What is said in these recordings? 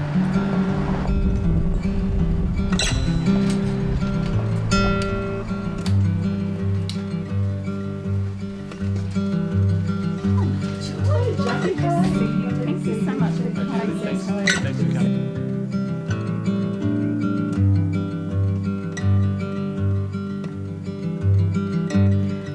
Thank you so much for coming. Thanks for coming.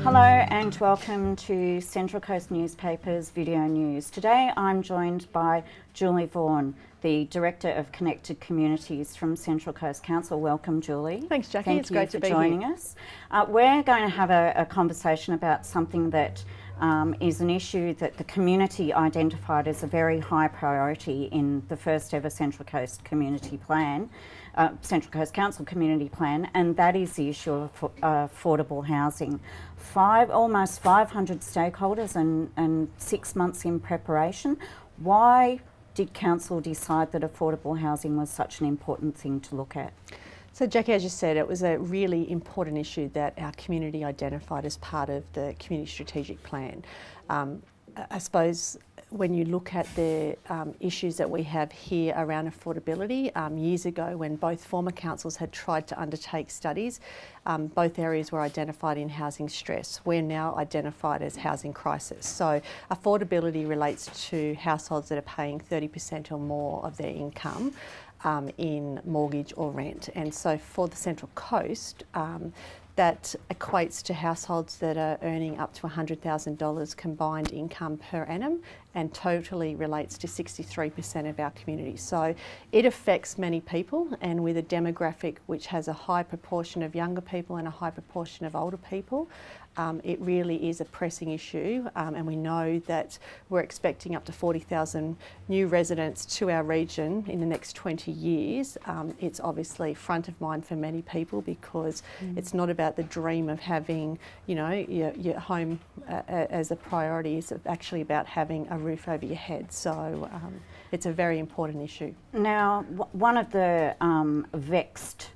Hello and welcome to Central Coast Newspapers Video News. Today I'm joined by Julie Vaughan, the Director of Connected Communities from Central Coast Council. Welcome, Julie. Thanks, Jackie. It's great to be here. Thank you for joining us. We're going to have a conversation about something that is an issue that the community identified as a very high priority in the first ever Central Coast Community Plan, Central Coast Council Community Plan, and that is the issue of affordable housing. Almost 500 stakeholders and 6 months in preparation. Why did Council decide that affordable housing was such an important thing to look at? So Jackie, as you said, it was a really important issue that our community identified as part of the Community Strategic Plan. I suppose when you look at the issues that we have here around affordability, years ago when both former councils had tried to undertake studies, both areas were identified in housing stress. We're now identified as housing crisis. So affordability relates to households that are paying 30% or more of their income in mortgage or rent. And so for the Central Coast, that equates to households that are earning up to $100,000 combined income per annum, and totally relates to 63% of our community. So it affects many people, and with a demographic which has a high proportion of younger people and a high proportion of older people, it really is a pressing issue, and we know that we're expecting up to 40,000 new residents to our region in the next 20 years. It's obviously front of mind for many people because it's not about the dream of having, you know, your home as a priority. It's actually about having a roof over your head. So it's a very important issue. Now, one of the vexed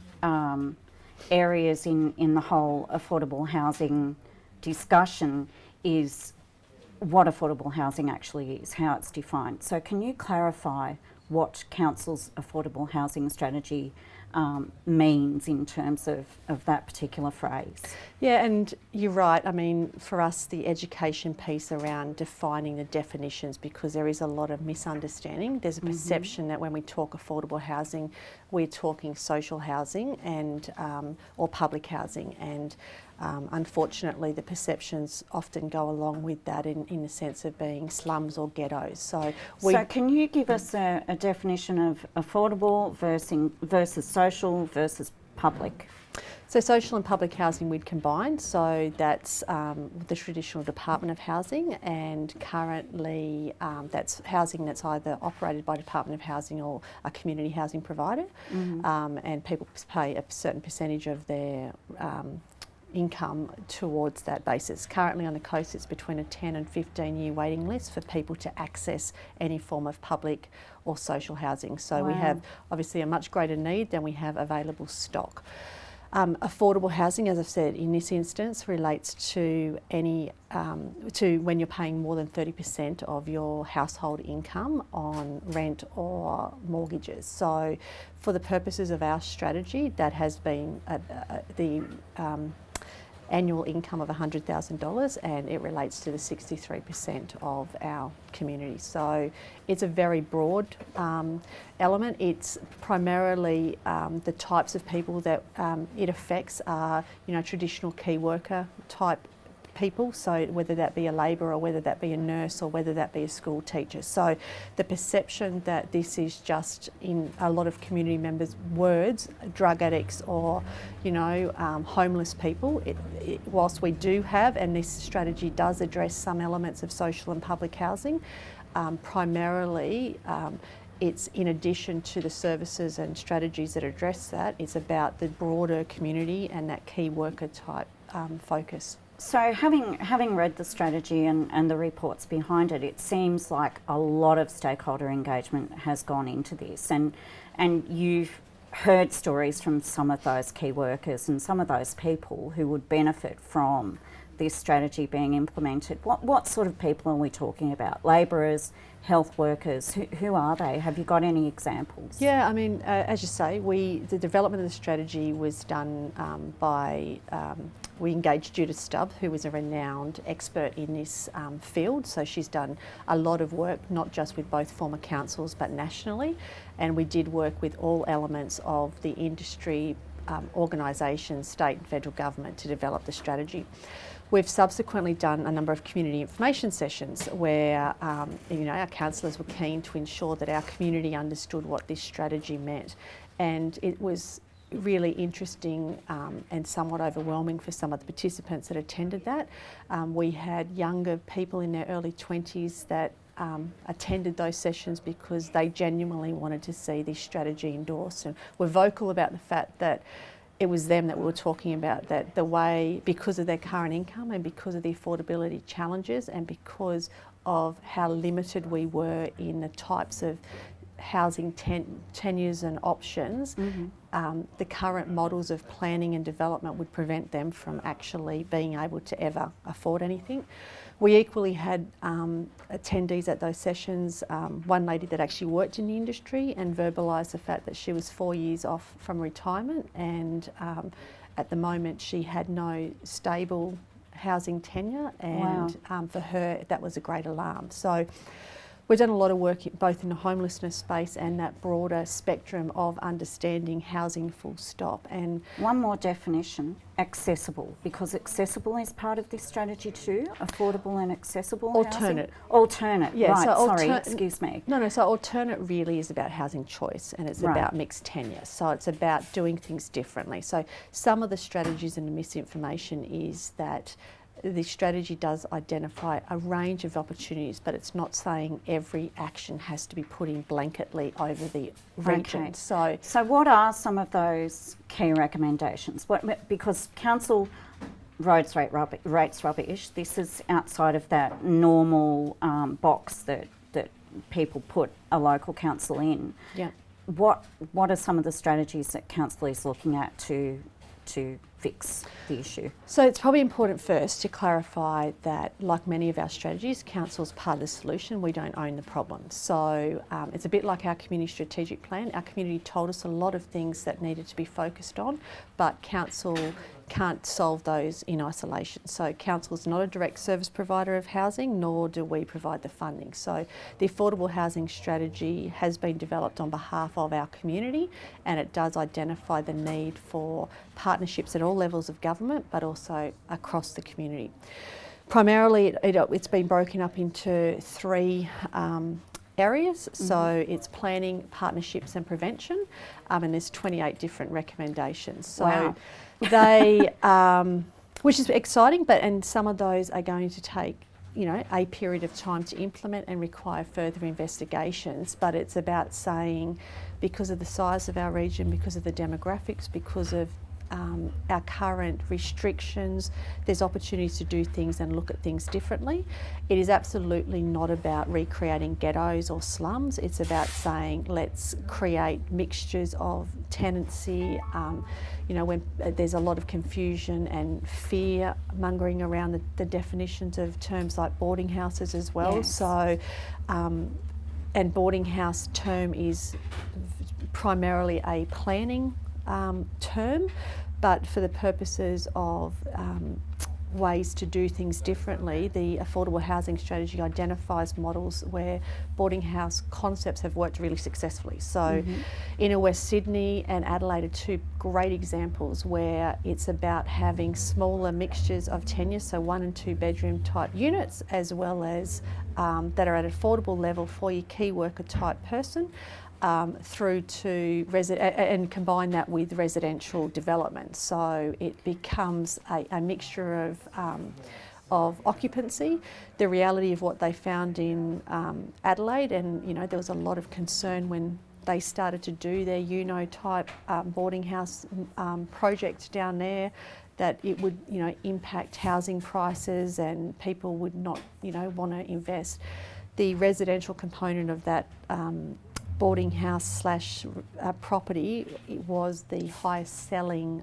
areas in the whole affordable housing discussion is what affordable housing actually is, how it's defined. So can you clarify what Council's affordable housing strategy means in terms of that particular phrase? Yeah, and you're right. I mean, for us, the education piece around defining the definitions, because there is a lot of misunderstanding. There's a perception that when we talk affordable housing, we're talking social housing and or public housing, and unfortunately the perceptions often go along with that in the sense of being slums or ghettos. So can you give us a definition of affordable versus social versus public? So social and public housing we'd combine, so that's the traditional Department of Housing, and currently that's housing that's either operated by Department of Housing or a community housing provider, and people pay a certain percentage of their income towards that basis. Currently on the coast it's between a 10 and 15 year waiting list for people to access any form of public or social housing. So we have obviously a much greater need than we have available stock. Affordable housing, as I've said, in this instance relates to any to when you're paying more than 30% of your household income on rent or mortgages. So for the purposes of our strategy, that has been the annual income of $100,000, and it relates to the 63% of our community. So it's a very broad element. It's primarily the types of people that it affects are, you know, traditional key worker type people, so whether that be a labourer or whether that be a nurse or whether that be a school teacher. So the perception that this is just, in a lot of community members' words, drug addicts or, you know, homeless people, whilst we do have, and this strategy does address some elements of social and public housing, primarily it's in addition to the services and strategies that address that, it's about the broader community and that key worker type focus. So having read the strategy and the reports behind it, it seems like a lot of stakeholder engagement has gone into this, and you've heard stories from some of those key workers and some of those people who would benefit from this strategy being implemented, what sort of people are we talking about? Labourers, health workers, who are they? Have you got any examples? Yeah, I mean, as you say, the development of the strategy was done we engaged Judith Stubb, who is a renowned expert in this field. So she's done a lot of work, not just with both former councils, but nationally. And we did work with all elements of the industry, organisations, state and federal government to develop the strategy. We've subsequently done a number of community information sessions where our councillors were keen to ensure that our community understood what this strategy meant. And it was really interesting and somewhat overwhelming for some of the participants that attended that. We had younger people in their early 20s that attended those sessions because they genuinely wanted to see this strategy endorsed, and were vocal about the fact that it was them that we were talking about, that the way, because of their current income and because of the affordability challenges and because of how limited we were in the types of housing tenures and options, the current models of planning and development would prevent them from actually being able to ever afford anything. We equally had attendees at those sessions, one lady that actually worked in the industry and verbalised the fact that she was 4 years off from retirement, and at the moment she had no stable housing tenure, and for her that was a great alarm. So we've done a lot of work both in the homelessness space and that broader spectrum of understanding housing full stop. And one more definition, accessible, because accessible is part of this strategy too, affordable and accessible alternate. Housing. Alternate, yeah, right, so sorry, excuse me. No, so alternate really is about housing choice, and it's about mixed tenure. So it's about doing things differently. So some of the strategies and the misinformation is that the strategy does identify a range of opportunities, but it's not saying every action has to be put in blanketly over the region. Okay. So what are some of those key recommendations? Because council rates rubbish. This is outside of that normal box that people put a local council in. Yeah. What are some of the strategies that council is looking at to fix the issue? So it's probably important first to clarify that, like many of our strategies, council's part of the solution. We don't own the problem. So it's a bit like our community strategic plan. Our community told us a lot of things that needed to be focused on, but council can't solve those in isolation. So council is not a direct service provider of housing, nor do we provide the funding. So the affordable housing strategy has been developed on behalf of our community, and it does identify the need for partnerships at all levels of government, but also across the community. Primarily, it's been broken up into three areas. So it's planning, partnerships and prevention, and there's 28 different recommendations. So they, which is exciting, and some of those are going to take a period of time to implement and require further investigations. But it's about saying, because of the size of our region, because of the demographics, because of our current restrictions, there's opportunities to do things and look at things differently. It is absolutely not about recreating ghettos or slums. It's about saying, let's create mixtures of tenancy. When there's a lot of confusion and fear mongering around the definitions of terms like boarding houses as well. Yes. So, and boarding house term is primarily a planning term, but for the purposes of ways to do things differently, the affordable housing strategy identifies models where boarding house concepts have worked really successfully. So in West Sydney and Adelaide are two great examples where it's about having smaller mixtures of tenure, so 1 and 2 bedroom type units, as well as that are at an affordable level for your key worker type person. Through to and combine that with residential development, so it becomes a mixture of occupancy. The reality of what they found in Adelaide, and there was a lot of concern when they started to do their type boarding house project down there, that it would impact housing prices and people would not want to invest. The residential component of that boarding house / property, it was the highest selling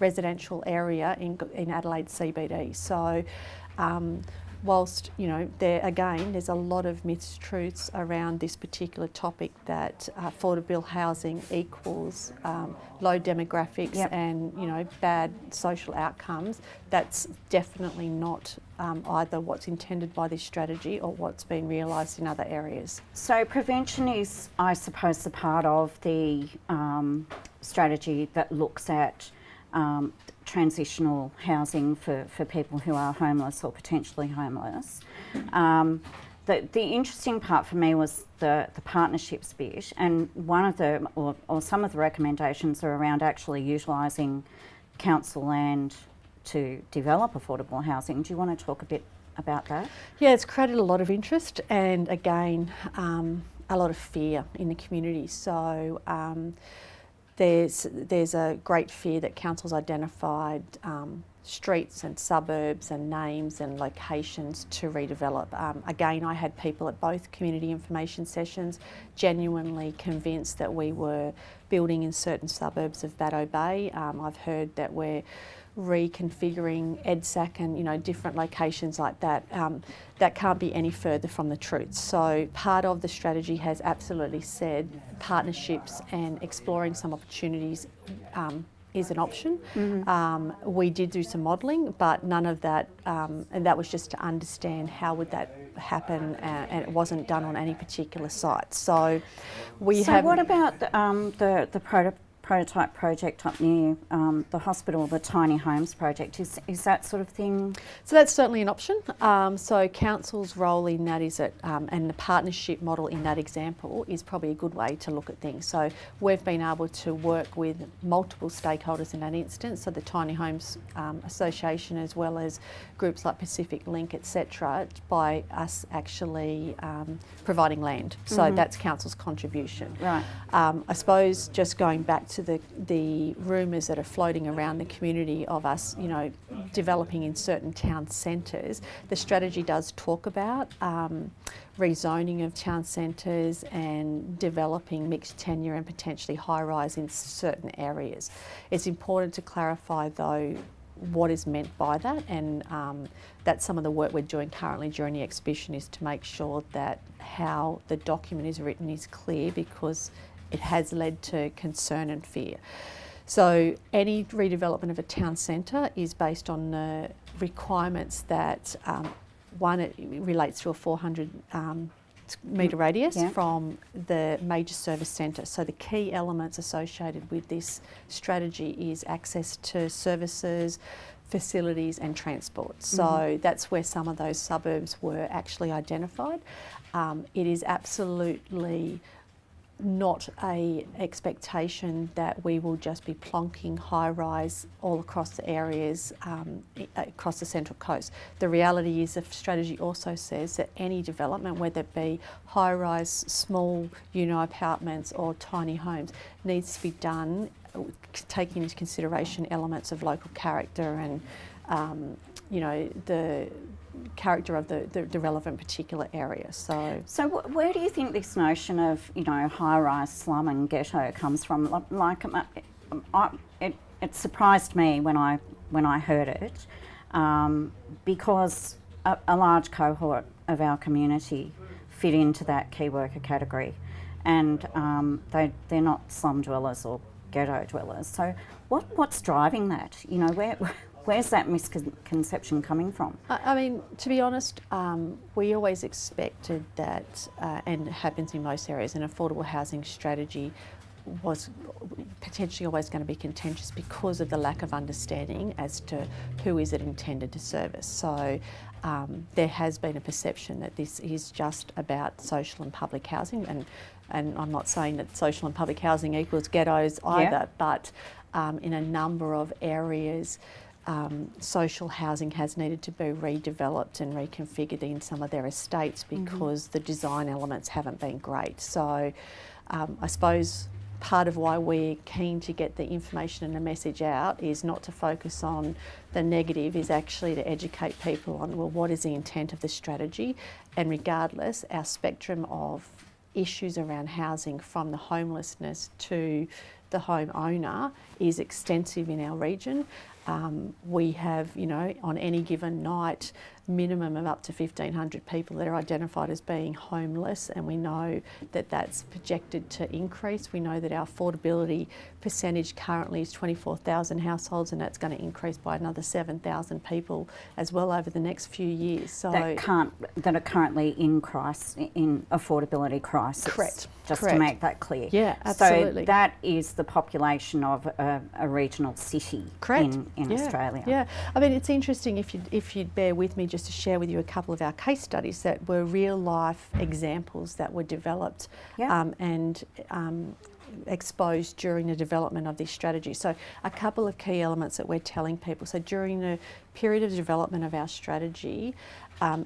residential area in Adelaide CBD. So whilst, you know, there's a lot of mistruths around this particular topic that affordable housing equals low demographics and, you know, bad social outcomes. That's definitely not either what's intended by this strategy or what's been realised in other areas. So prevention is, I suppose, the part of the strategy that looks at transitional housing for people who are homeless or potentially homeless. The interesting part for me was the partnerships bit, and one of the, or some of the recommendations are around actually utilising council land to develop affordable housing. Do you want to talk a bit about that? Yeah, it's created a lot of interest and again a lot of fear in the community. So there's a great fear that council's identified streets and suburbs and names and locations to redevelop. Again, I had people at both community information sessions genuinely convinced that we were building in certain suburbs of Baddo Bay. I've heard that we're reconfiguring EDSAC and, you know, different locations like that. That can't be any further from the truth. So part of the strategy has absolutely said partnerships and exploring some opportunities is an option. We did do some modelling, but none of that, and that was just to understand how would that happen, and it wasn't done on any particular site. So we have. So what about the prototype project up near the hospital, the tiny homes project? Is that sort of thing? So that's certainly an option. So council's role in that is and the partnership model in that example is probably a good way to look at things. So we've been able to work with multiple stakeholders in that instance, so the Tiny Homes Association as well as groups like Pacific Link, etc., by us actually providing land. So that's council's contribution. Right. I suppose just going back to the rumours that are floating around the community of us, you know, developing in certain town centres, the strategy does talk about rezoning of town centres and developing mixed tenure and potentially high-rise in certain areas. It's important to clarify, though, what is meant by that, and that's some of the work we're doing currently during the exhibition, is to make sure that how the document is written is clear, because it has led to concern and fear. So any redevelopment of a town centre is based on the requirements that, one, it relates to a 400 metre radius from the major service centre. So the key elements associated with this strategy is access to services, facilities and transport. So that's where some of those suburbs were actually identified. It is absolutely not a expectation that we will just be plonking high-rise all across the areas across the Central Coast. The reality is the strategy also says that any development, whether it be high-rise, small apartments or tiny homes, needs to be done taking into consideration elements of local character and the character of the relevant particular area. So where do you think this notion of high-rise, slum and ghetto comes from? Like, it surprised me when I heard it, because a large cohort of our community fit into that key worker category, and they're not slum dwellers or ghetto dwellers. So what's driving that? Where's that misconception coming from? I mean, to be honest, we always expected that, and it happens in most areas, an affordable housing strategy was potentially always going to be contentious because of the lack of understanding as to who is it intended to service. So there has been a perception that this is just about social and public housing, and I'm not saying that social and public housing equals ghettos either, but in a number of areas, social housing has needed to be redeveloped and reconfigured in some of their estates because the design elements haven't been great. So I suppose part of why we're keen to get the information and the message out is not to focus on the negative, is actually to educate people on, well, what is the intent of the strategy, and regardless, our spectrum of issues around housing, from the homelessness to the homeowner, is extensive in our region. We have, you know, on any given night, minimum of up to 1,500 people that are identified as being homeless, and we know that that's projected to increase. We know that our affordability percentage currently is 24,000 households, and that's going to increase by another 7,000 people as well over the next few years. So that are currently in affordability crisis. Correct. Just to make that clear. Yeah, absolutely. So that is the population of a regional city in Australia. Yeah, I mean, it's interesting, if you'd bear with me just to share with you a couple of our case studies that were real life examples that were developed and exposed during the development of this strategy. So a couple of key elements that we're telling people. So during the period of development of our strategy,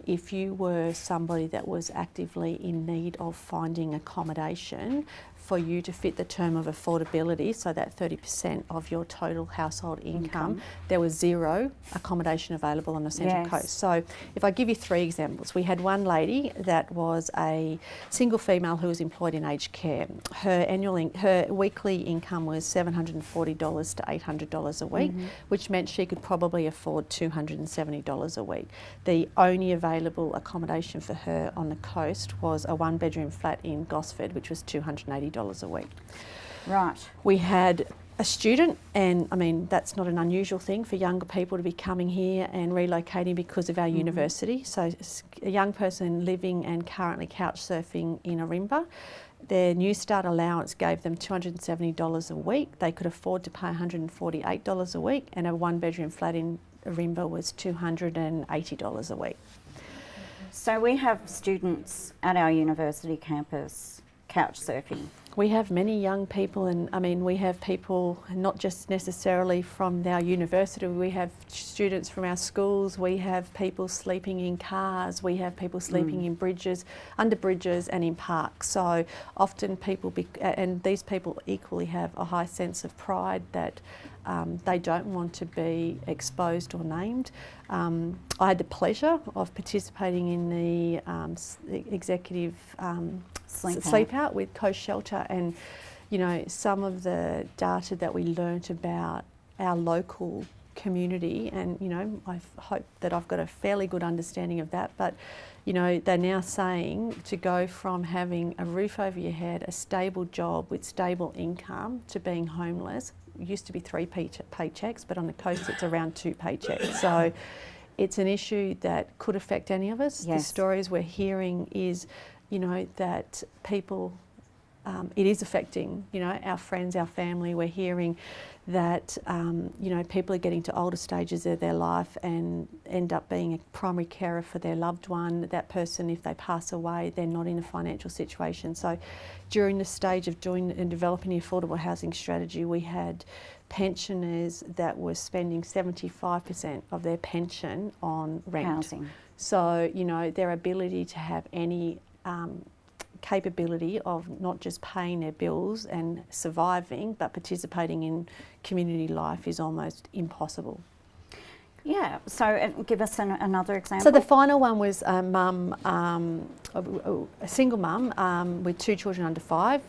if you were somebody that was actively in need of finding accommodation, for you to fit the term of affordability, so that 30% of your total household income, there was zero accommodation available on the Central Coast. So if I give you three examples, we had one lady that was a single female who was employed in aged care. Her weekly income was $740 to $800 a week, which meant she could probably afford $270 a week. The only available accommodation for her on the coast was a one-bedroom flat in Gosford, which was $280 a week. Right. We had a student, and I mean, that's not an unusual thing for younger people to be coming here and relocating because of our university. So a young person living and currently couch surfing in Ourimbah, their New Start allowance gave them $270 a week. They could afford to pay $148 a week, and a one-bedroom flat in Ourimbah was $280 a week. So we have students at our university campus couch surfing. We have many young people, and I mean, we have people not just necessarily from our university, we have students from our schools, we have people sleeping in cars, we have people sleeping in bridges, under bridges and in parks. So often people, and these people equally have a high sense of pride that they don't want to be exposed or named. I had the pleasure of participating in the executive sleep out with Coast Shelter, and you know, some of the data that we learnt about our local community, and you know, I hope that I've got a fairly good understanding of that, but you know, they're now saying to go from having a roof over your head, a stable job with stable income, to being homeless. It used to be 3 paychecks, but on the coast it's around 2 paychecks. So it's an issue that could affect any of us. Yes. The stories we're hearing is, you know, that people, it is affecting, you know, our friends, our family. We're hearing that, you know, people are getting to older stages of their life and end up being a primary carer for their loved one. That person, if they pass away, they're not in a financial situation. So during the stage of doing and developing the affordable housing strategy, we had pensioners that were spending 75% of their pension on rent. Housing. So, you know, their ability to have any capability of not just paying their bills and surviving, but participating in community life is almost impossible. Yeah, so give us another example. So the final one was a mum, a single mum with 2 children under 5,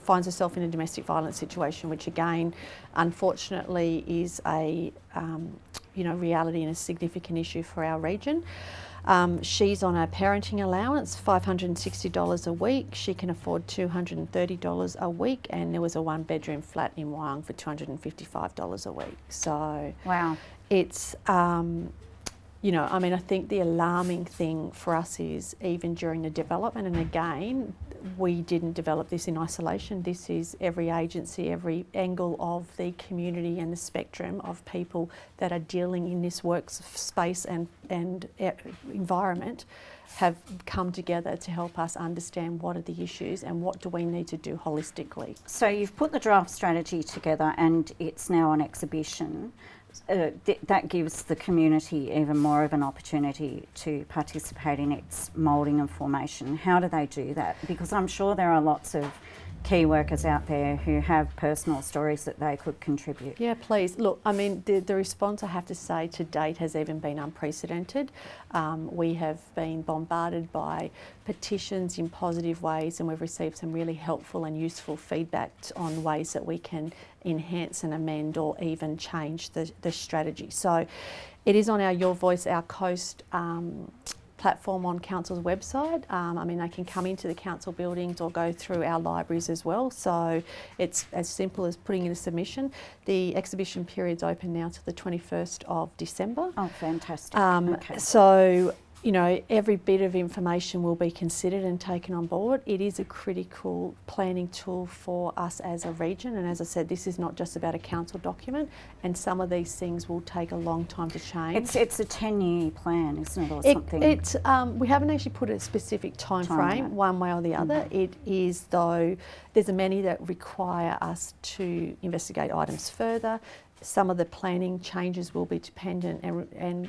finds herself in a domestic violence situation, which again, unfortunately, is a you know, reality and a significant issue for our region. She's on a parenting allowance, $560 a week. She can afford $230 a week, and there was a one-bedroom flat in Vaughan for $255 a week. So wow, it's, you know, I mean, I think the alarming thing for us is even during the development, and again, we didn't develop this in isolation. This is every agency, every angle of the community and the spectrum of people that are dealing in this workspace and environment have come together to help us understand what are the issues and what do we need to do holistically. So you've put the draft strategy together and it's now on exhibition. That gives the community even more of an opportunity to participate in its moulding and formation. How do they do that? Because I'm sure there are lots of key workers out there who have personal stories that they could contribute. Yeah, please. Look, I mean, the response, I have to say, to date has even been unprecedented. We have been bombarded by petitions in positive ways, and we've received some really helpful and useful feedback on ways that we can enhance and amend or even change the strategy. So it is on our Your Voice, Our Coast platform on Council's website. I mean, they can come into the council buildings or go through our libraries as well. So it's as simple as putting in a submission. The exhibition period's open now to the 21st of December. Oh, fantastic. Okay. So, you know, every bit of information will be considered and taken on board. It is a critical planning tool for us as a region, and as I said, this is not just about a council document, and some of these things will take a long time to change. It's a 10-year plan, isn't it, or something? We haven't actually put a specific time frame one way or the other. It is, though, there's many that require us to investigate items further. Some of the planning changes will be dependent and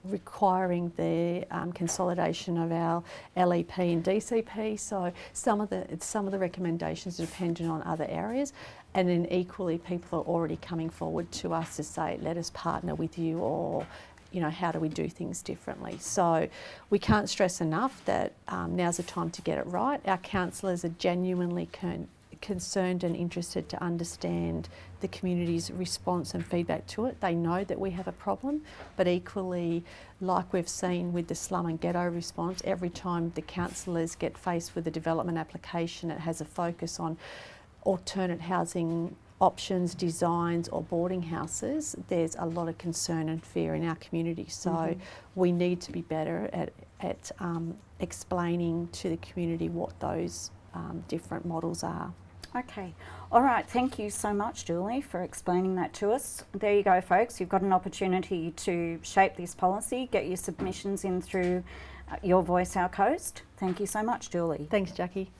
requiring the consolidation of our LEP and DCP. So some of the recommendations are dependent on other areas, and then equally people are already coming forward to us to say, let us partner with you, or you know, how do we do things differently? So we can't stress enough that now's the time to get it right. Our councillors are genuinely concerned and interested to understand the community's response and feedback to it. They know that we have a problem, but equally, like we've seen with the slum and ghetto response, every time the councillors get faced with a development application, it has a focus on alternate housing options, designs or boarding houses. There's a lot of concern and fear in our community. So we need to be better at explaining to the community what those different models are. Okay. All right. Thank you so much, Julie, for explaining that to us. There you go, folks. You've got an opportunity to shape this policy, get your submissions in through Your Voice, Our Coast. Thank you so much, Julie. Thanks, Jackie.